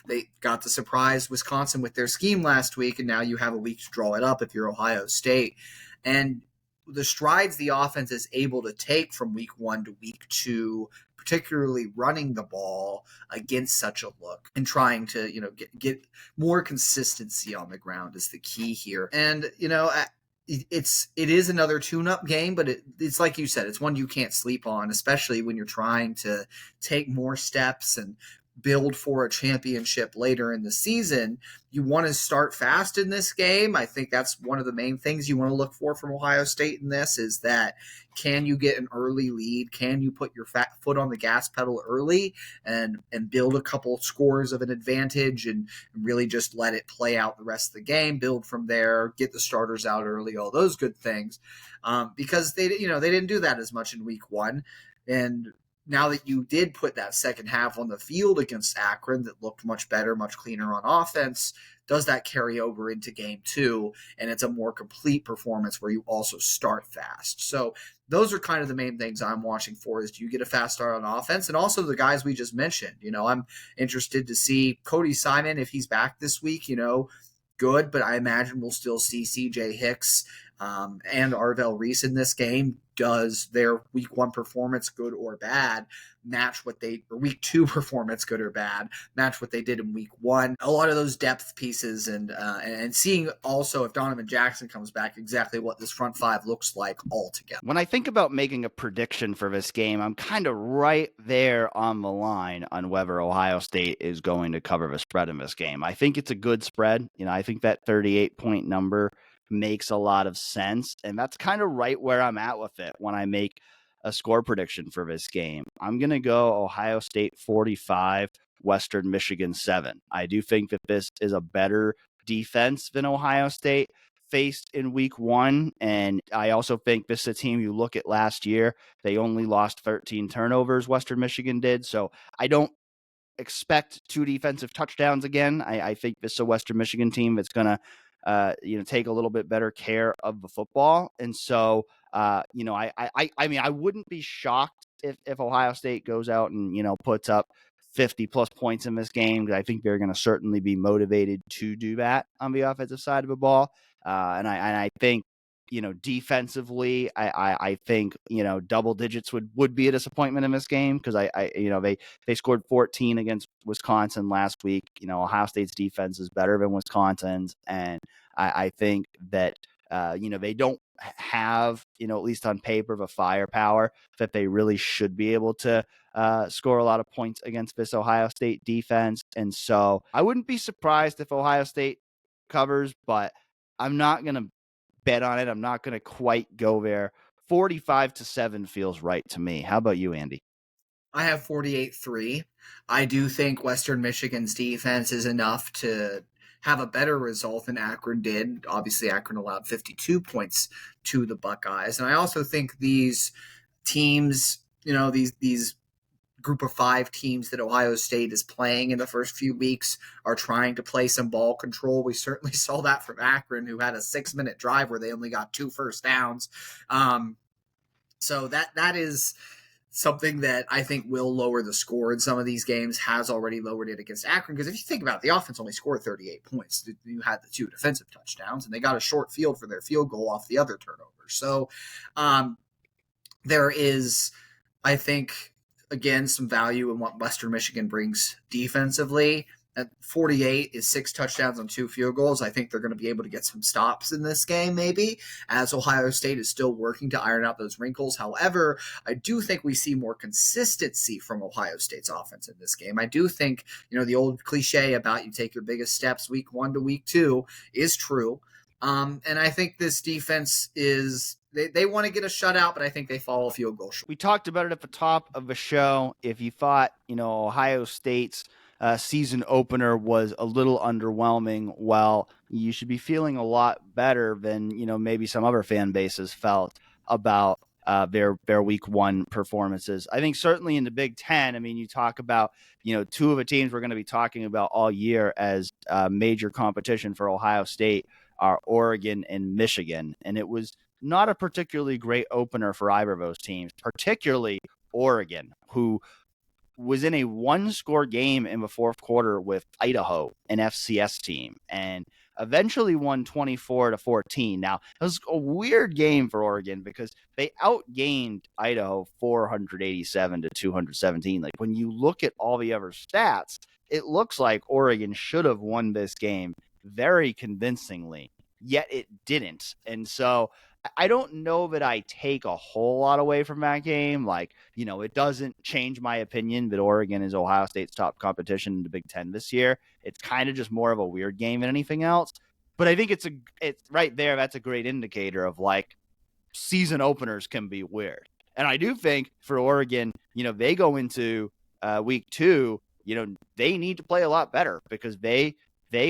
they got to surprise Wisconsin with their scheme last week, and now you have a week to draw it up if you're Ohio State. And the strides the offense is able to take from week 1 to week 2, particularly running the ball against such a look and trying to, get more consistency on the ground is the key here. And, it is another tune-up game, but it's like you said, it's one you can't sleep on, especially when you're trying to take more steps and build for a championship later in the season. You want to start fast in this game. I think that's one of the main things you want to look for from Ohio State in this, is that can you get an early lead? Can you put your foot on the gas pedal early and build a couple scores of an advantage and really just let it play out the rest of the game, build from there, get the starters out early, all those good things. Because they didn't do that as much in week 1. And now that you did put that second half on the field against Akron that looked much better, much cleaner on offense, does that carry over into game 2? And it's a more complete performance where you also start fast. So those are kind of the main things I'm watching for, is do you get a fast start on offense? And also the guys we just mentioned. I'm interested to see Cody Simon, if he's back this week, good, but I imagine we'll still see CJ Hicks and Arvell Reese in this game. Does their week 1 performance, good or bad, match what or week 2 performance, good or bad, match what they did in week 1? A lot of those depth pieces and seeing also, if Donovan Jackson comes back, exactly what this front 5 looks like altogether. When I think about making a prediction for this game, I'm kind of right there on the line on whether Ohio State is going to cover the spread in this game. I think it's a good spread. I think that 38-point number makes a lot of sense, and that's kind of right where I'm at with it when I make a score prediction for this game. I'm going to go Ohio State 45, Western Michigan 7. I do think that this is a better defense than Ohio State faced in week 1, and I also think this is a team, you look at last year, they only lost 13 turnovers, Western Michigan did, so I don't expect 2 defensive touchdowns again. I think this is a Western Michigan team that's going to take a little bit better care of the football. And so, I wouldn't be shocked if Ohio State goes out and, puts up 50 plus points in this game, because I think they're going to certainly be motivated to do that on the offensive side of the ball. And I think, defensively, I think, double digits would be a disappointment in this game, because they scored 14 against Wisconsin last week. Ohio State's defense is better than Wisconsin's, and I think that they don't have, at least on paper, the firepower that they really should be able to score a lot of points against this Ohio State defense. And so I wouldn't be surprised if Ohio State covers, but I'm not going to bet on it. I'm not going to quite go there. 45-7 feels right to me. How about you, Andy? I have 48-3. I do think Western Michigan's defense is enough to have a better result than Akron did. Obviously, Akron allowed 52 points to the Buckeyes. And I also think these teams, these group of 5 teams that Ohio State is playing in the first few weeks are trying to play some ball control. We certainly saw that from Akron, who had a 6-minute drive where they only got 2 first downs. So that is something that I think will lower the score in some of these games, has already lowered it against Akron. Because if you think about it, the offense only scored 38 points. You had the 2 defensive touchdowns, and they got a short field for their field goal off the other turnover. So there is, I think, again, some value in what Western Michigan brings defensively. At 48 is 6 touchdowns on 2 field goals. I think they're going to be able to get some stops in this game, maybe, as Ohio State is still working to iron out those wrinkles. However, I do think we see more consistency from Ohio State's offense in this game. I do think, the old cliche about you take your biggest steps week 1 to week 2 is true. And I think this defense is, they want to get a shutout, but I think they fall a field goal short. We talked about it at the top of the show. If you thought, Ohio State's season opener was a little underwhelming, well, you should be feeling a lot better than, maybe some other fan bases felt about their week 1 performances. I think certainly in the Big Ten, you talk about, 2 of the teams we're going to be talking about all year as major competition for Ohio State are Oregon and Michigan. And it was not a particularly great opener for either of those teams, particularly Oregon, who was in a 1-score game in the fourth quarter with Idaho, an FCS team, and eventually won 24-14. Now, it was a weird game for Oregon because they outgained Idaho 487-217. Like, when you look at all the other stats, it looks like Oregon should have won this game very convincingly, yet it didn't. And so I don't know that I take a whole lot away from that game. Like, it doesn't change my opinion that Oregon is Ohio State's top competition in the Big Ten this year. It's kind of just more of a weird game than anything else. But I think it's right there. That's a great indicator of, like, season openers can be weird. And I do think for Oregon, they go into week 2, they need to play a lot better because they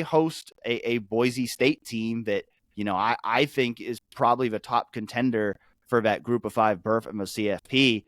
host a Boise State team that, I think is probably the top contender for that group of 5 berth in the CFP.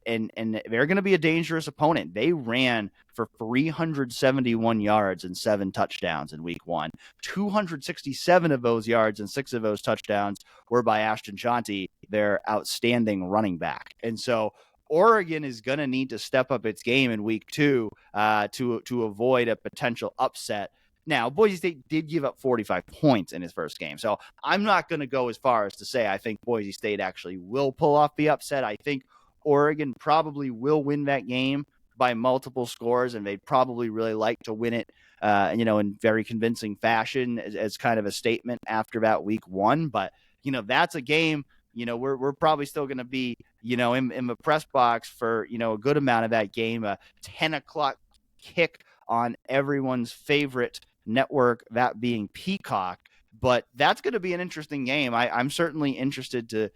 And they're going to be a dangerous opponent. They ran for 371 yards and 7 touchdowns in week 1. 267 of those yards and 6 of those touchdowns were by Ashton Shanti, their outstanding running back. And so Oregon is going to need to step up its game in week 2 to avoid a potential upset. Now, Boise State did give up 45 points in his first game, so I'm not going to go as far as to say I think Boise State actually will pull off the upset. I think Oregon probably will win that game by multiple scores, and they'd probably really like to win it, in very convincing fashion as kind of a statement after that week 1. But, that's a game, we're probably still going to be, in the press box for, a good amount of that game, a 10 o'clock kick on everyone's favorite network, that being Peacock. But that's going to be an interesting game. I'm certainly interested to,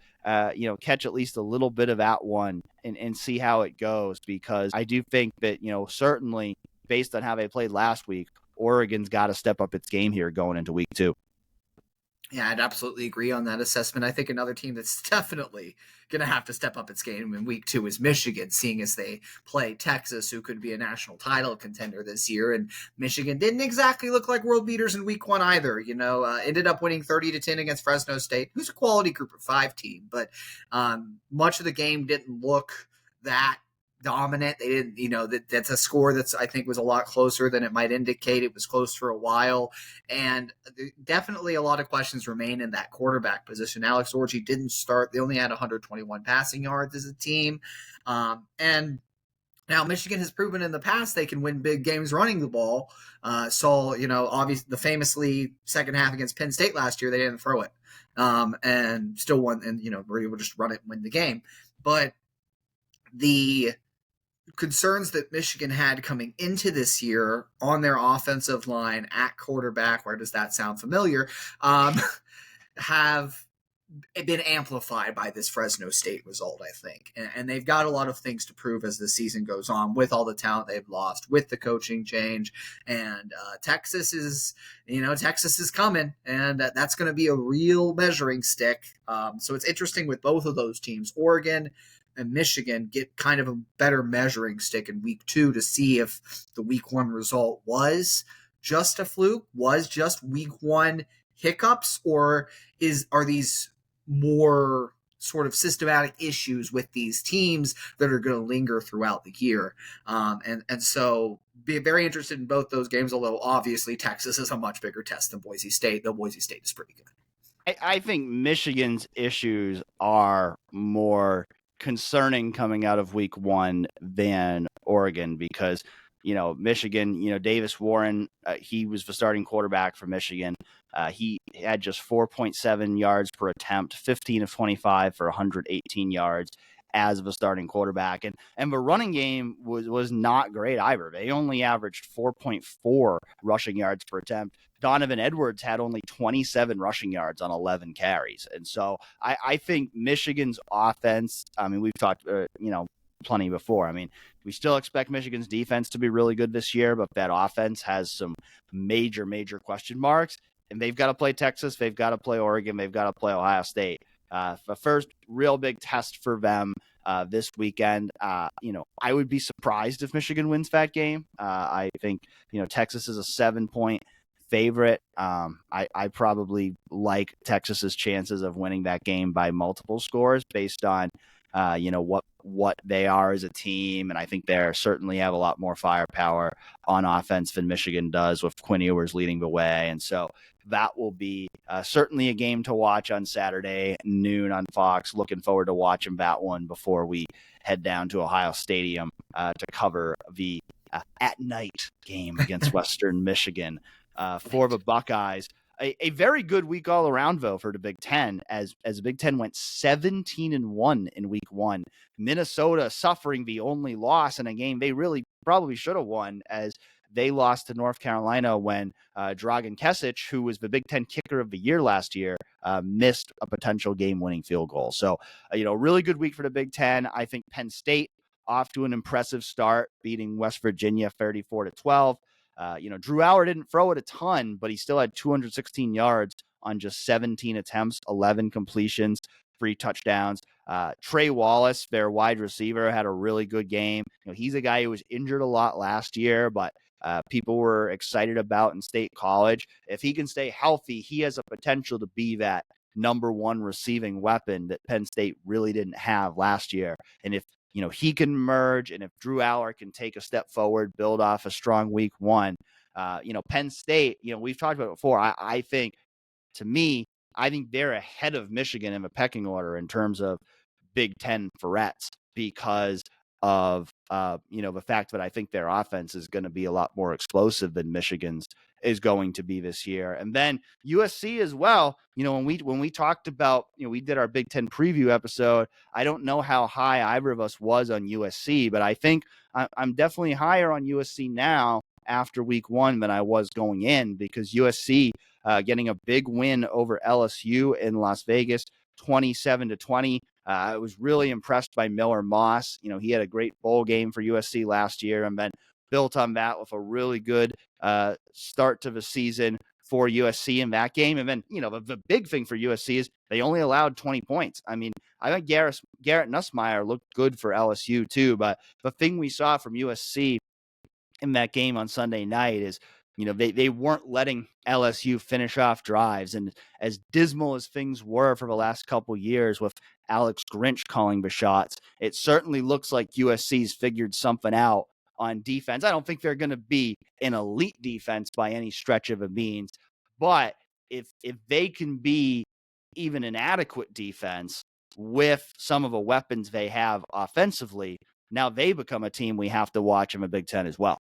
catch at least a little bit of that one and see how it goes, because I do think that, certainly based on how they played last week, Oregon's got to step up its game here going into week 2. Yeah, I'd absolutely agree on that assessment. I think another team that's definitely going to have to step up its game in week 2 is Michigan, seeing as they play Texas, who could be a national title contender this year. And Michigan didn't exactly look like world beaters in week 1 either. Ended up winning 30-10 against Fresno State, who's a quality group of 5 team. But much of the game didn't look that dominant. They didn't, that's a score that's, I think, was a lot closer than it might indicate. It was close for a while, and definitely a lot of questions remain in that quarterback position. Alex Orji didn't start. They only had 121 passing yards as a team. And now Michigan has proven in the past they can win big games running the ball. Obviously the famously second half against Penn State last year, they didn't throw it, and still won, and, were able to just run it and win the game. But the concerns that Michigan had coming into this year on their offensive line at quarterback, where does that sound familiar, have been amplified by this Fresno State result, I think. And they've got a lot of things to prove as the season goes on with all the talent they've lost, with the coaching change. And Texas is coming, and that's going to be a real measuring stick. So it's interesting with both of those teams. Oregon and Michigan get kind of a better measuring stick in week 2 to see if the week 1 result was just a fluke, was just week 1 hiccups, or are these more sort of systematic issues with these teams that are going to linger throughout the year. And so be very interested in both those games, although obviously Texas is a much bigger test than Boise State, though Boise State is pretty good. I think Michigan's issues are more concerning coming out of week one than Oregon because, Michigan, Davis Warren, he was the starting quarterback for Michigan. He had just 4.7 yards per attempt, 15 of 25 for 118 yards as of a starting quarterback. And the running game was not great either. They only averaged 4.4 rushing yards per attempt. Donovan Edwards had only 27 rushing yards on 11 carries. And so I think Michigan's offense, we've talked, plenty before. We still expect Michigan's defense to be really good this year, but that offense has some major, major question marks. And they've got to play Texas. They've got to play Oregon. They've got to play Ohio State. The first real big test for them this weekend. I would be surprised if Michigan wins that game. I think, Texas is a 7-point favorite. I probably like Texas's chances of winning that game by multiple scores based on, what they are as a team. And I think they certainly have a lot more firepower on offense than Michigan does with Quinn Ewers leading the way. And so that will be certainly a game to watch on Saturday, noon on Fox. Looking forward to watching that one before we head down to Ohio Stadium to cover the at night game against Western Michigan for the Buckeyes. A very good week all around, though, for the Big Ten, as the Big Ten went 17-1 in week one. Minnesota suffering the only loss in a game they really probably should have won, as they lost to North Carolina when Dragan Kesic, who was the Big Ten kicker of the year last year, missed a potential game-winning field goal. So, really good week for the Big Ten. I think Penn State off to an impressive start, beating West Virginia 34-12. Drew Aller didn't throw it a ton, but he still had 216 yards on just 17 attempts, 11 completions, 3 touchdowns. Trey Wallace, their wide receiver, had a really good game. He's a guy who was injured a lot last year, but people were excited about in State College. If he can stay healthy, he has a potential to be that number one receiving weapon that Penn State really didn't have last year. And if he can merge, and if Drew Aller can take a step forward, build off a strong week one, Penn State, we've talked about it before. I think they're ahead of Michigan in the pecking order in terms of Big Ten threats because of, the fact that I think their offense is going to be a lot more explosive than Michigan's is going to be this year. And then USC as well. When we talked about, we did our Big Ten preview episode, I don't know how high either of us was on USC, but I think I'm definitely higher on USC now after week one than I was going in, because USC getting a big win over LSU in Las Vegas, 27-20. I was really impressed by Miller Moss. He had a great bowl game for USC last year, and then built on that with a really good start to the season for USC in that game. And then, the big thing for USC is they only allowed 20 points. I think Garrett Nussmeier looked good for LSU too, but the thing we saw from USC in that game on Sunday night is, they weren't letting LSU finish off drives. And as dismal as things were for the last couple years with Alex Grinch calling the shots, it certainly looks like USC's figured something out on defense. I don't think they're going to be an elite defense by any stretch of the means, but if they can be even an adequate defense with some of the weapons they have offensively, now they become a team we have to watch in the Big Ten as well.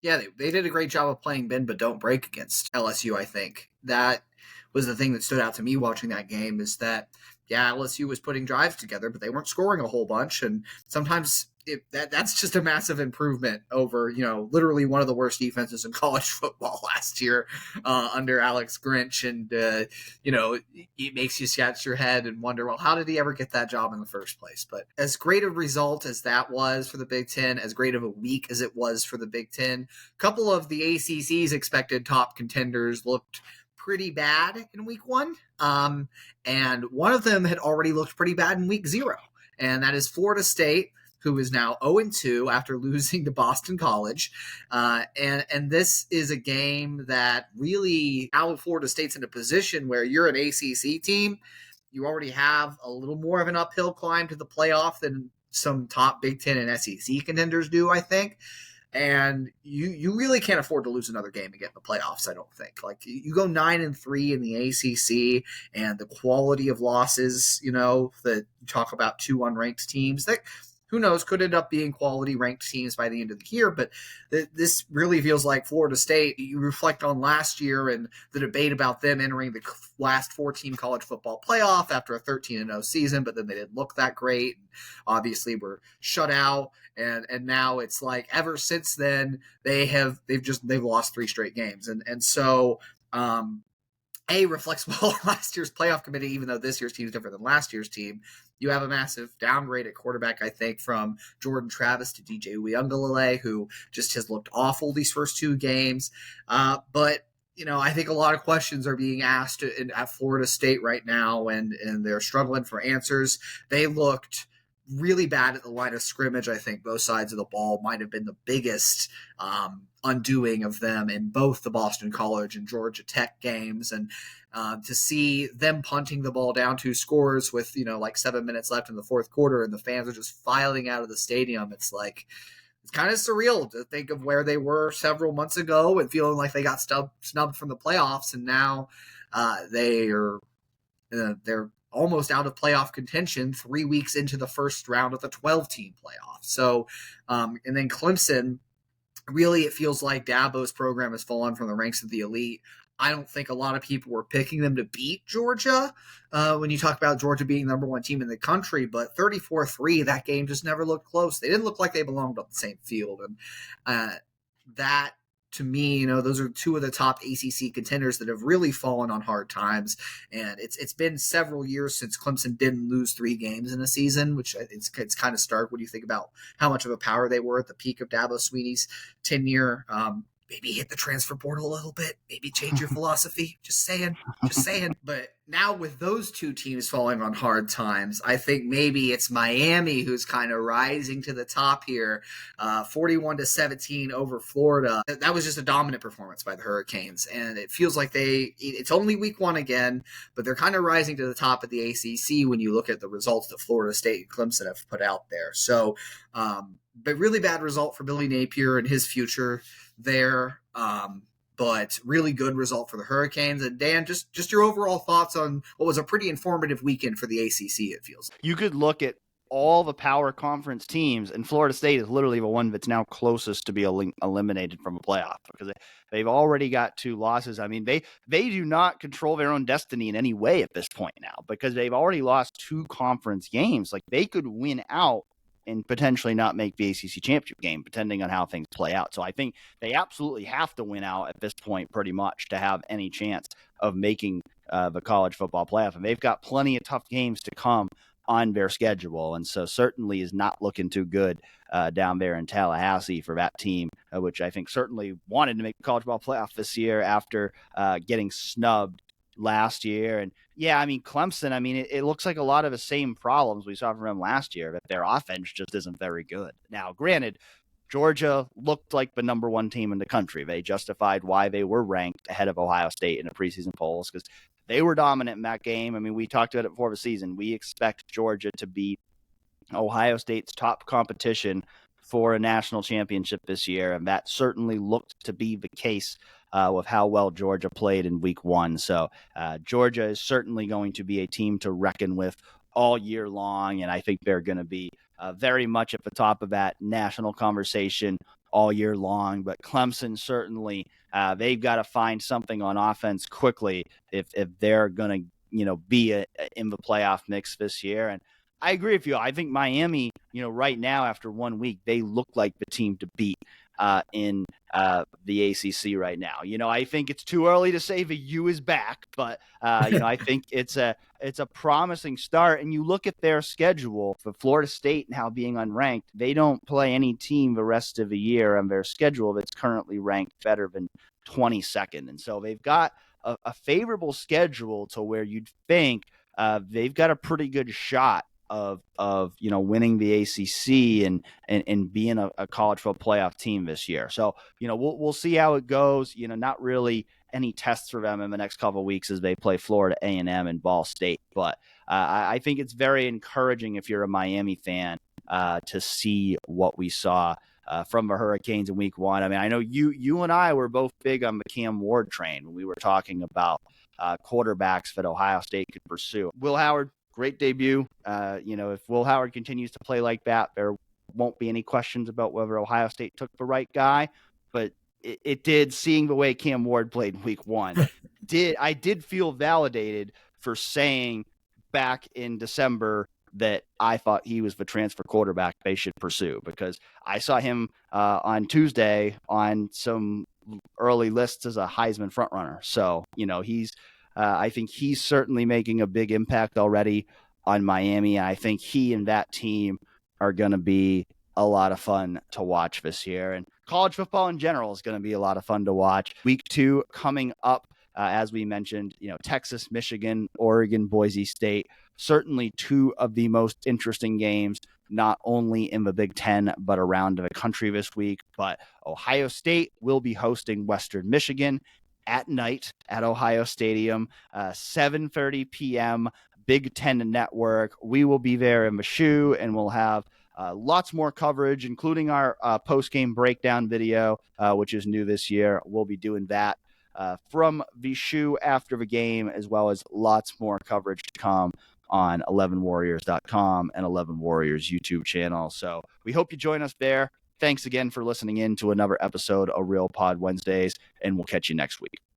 Yeah, they did a great job of playing bend but don't break against LSU, I think. That was the thing that stood out to me watching that game, is that, LSU was putting drives together, but they weren't scoring a whole bunch. And sometimes that's just a massive improvement over, literally one of the worst defenses in college football last year under Alex Grinch. And, it makes you scratch your head and wonder, well, how did he ever get that job in the first place? But as great a result as that was for the Big Ten, as great of a week as it was for the Big Ten, a couple of the ACC's expected top contenders looked pretty bad in week one. And one of them had already looked pretty bad in week 0. And that is Florida State, who is now 0-2 after losing to Boston College. And this is a game that really, now Florida State's in a position where you're an ACC team. you already have a little more of an uphill climb to the playoff than some top Big Ten and SEC contenders do, I think. And you really can't afford to lose another game to get in the playoffs, I don't think. Like, you go 9-3 in the ACC, and the quality of losses, that you talk about, 2 unranked teams that, who knows, could end up being quality ranked teams by the end of the year. But this really feels like Florida State. You reflect on last year and the debate about them entering the last 4-team college football playoff after a 13-0 season, but then they didn't look that great. Obviously, were shut out, and now it's like ever since then they've lost 3 straight games, and so. Reflects well on last year's playoff committee, even though this year's team is different than last year's team. You have a massive downgrade at quarterback, I think, from Jordan Travis to DJ Uiagalelei, who just has looked awful these first 2 games. But I think a lot of questions are being asked at Florida State right now, and they're struggling for answers. They looked really bad at the line of scrimmage. I think both sides of the ball might have been the biggest undoing of them in both the Boston College and Georgia Tech games. And to see them punting the ball down 2 scores with, like 7 minutes left in the fourth quarter, and the fans are just filing out of the stadium, it's kind of surreal to think of where they were several months ago and feeling like they got snubbed from the playoffs. And now they're almost out of playoff contention 3 weeks into the first round of the 12-team playoff. So, and then Clemson, really, it feels like Dabo's program has fallen from the ranks of the elite. I don't think a lot of people were picking them to beat Georgia when you talk about Georgia being the number 1 team in the country, but 34-3, that game just never looked close. They didn't look like they belonged on the same field. And that, to me, those are 2 of the top ACC contenders that have really fallen on hard times. And it's been several years since Clemson didn't lose 3 games in a season, which it's kind of stark when you think about how much of a power they were at the peak of Dabo Swinney's tenure. Maybe hit the transfer portal a little bit, maybe change your philosophy. Just saying. But now with those 2 teams falling on hard times, I think maybe it's Miami who's kind of rising to the top here. 41-17 over Florida. That was just a dominant performance by the Hurricanes. And it feels like it's only week 1 again, but they're kind of rising to the top of the ACC when you look at the results that Florida State and Clemson have put out there. So, but really bad result for Billy Napier and his future there, but really good result for the Hurricanes. And Dan, just your overall thoughts on what was a pretty informative weekend for the ACC, it feels like. You could look at all the power conference teams, and Florida State is literally the one that's now closest to be eliminated from a playoff, because they've already got 2 losses. I mean, they do not control their own destiny in any way at this point now, because they've already lost 2 conference games. Like, they could win out and potentially not make the ACC championship game, depending on how things play out. So I think they absolutely have to win out at this point, pretty much, to have any chance of making the college football playoff. And they've got plenty of tough games to come on their schedule. And so certainly is not looking too good down there in Tallahassee for that team, which I think certainly wanted to make the college football playoff this year after getting snubbed last year. And yeah, I mean, Clemson, I mean, it looks like a lot of the same problems we saw from them last year, that their offense just isn't very good. Now, granted, Georgia looked like the number 1 team in the country. They justified why they were ranked ahead of Ohio State in the preseason polls, because they were dominant in that game. I mean, we talked about it before the season. We expect Georgia to beat Ohio State's top competition for a national championship this year, and that certainly looked to be the case with how well Georgia played in week 1. So Georgia is certainly going to be a team to reckon with all year long, and I think they're going to be very much at the top of that national conversation all year long. But Clemson, certainly, they've got to find something on offense quickly if they're going to be in the playoff mix this year. And I agree with you. I think Miami, right now, after 1 week, they look like the team to beat in the ACC right now. I think it's too early to say the U is back, but I think it's a promising start. And you look at their schedule for Florida State now being unranked, they don't play any team the rest of the year on their schedule that's currently ranked better than 22nd. And so they've got a favorable schedule to where you'd think they've got a pretty good shot of winning the ACC and being a college football playoff team this year. So we'll see how it goes. Not really any tests for them in the next couple of weeks as they play Florida A&M and Ball State. But I think it's very encouraging if you're a Miami fan to see what we saw from the Hurricanes in week 1. I mean, I know you and I were both big on the Cam Ward train when we were talking about quarterbacks that Ohio State could pursue. Will Howard, great debut. If Will Howard continues to play like that, there won't be any questions about whether Ohio State took the right guy. But it did, seeing the way Cam Ward played in week 1, I did feel validated for saying back in December that I thought he was the transfer quarterback they should pursue, because I saw him on Tuesday on some early lists as a Heisman frontrunner. So, I think he's certainly making a big impact already on Miami. I think he and that team are going to be a lot of fun to watch this year. And college football in general is going to be a lot of fun to watch. Week 2 coming up, as we mentioned, Texas, Michigan, Oregon, Boise State, certainly 2 of the most interesting games, not only in the Big Ten, but around the country this week. But Ohio State will be hosting Western Michigan at night at Ohio Stadium, 7:30 p.m., Big Ten Network. We will be there in the shoe, and we'll have lots more coverage, including our post-game breakdown video, which is new this year. We'll be doing that from the shoe after the game, as well as lots more coverage to come on 11warriors.com and 11 Warriors YouTube channel. So we hope you join us there. Thanks again for listening in to another episode of Real Pod Wednesdays, and we'll catch you next week.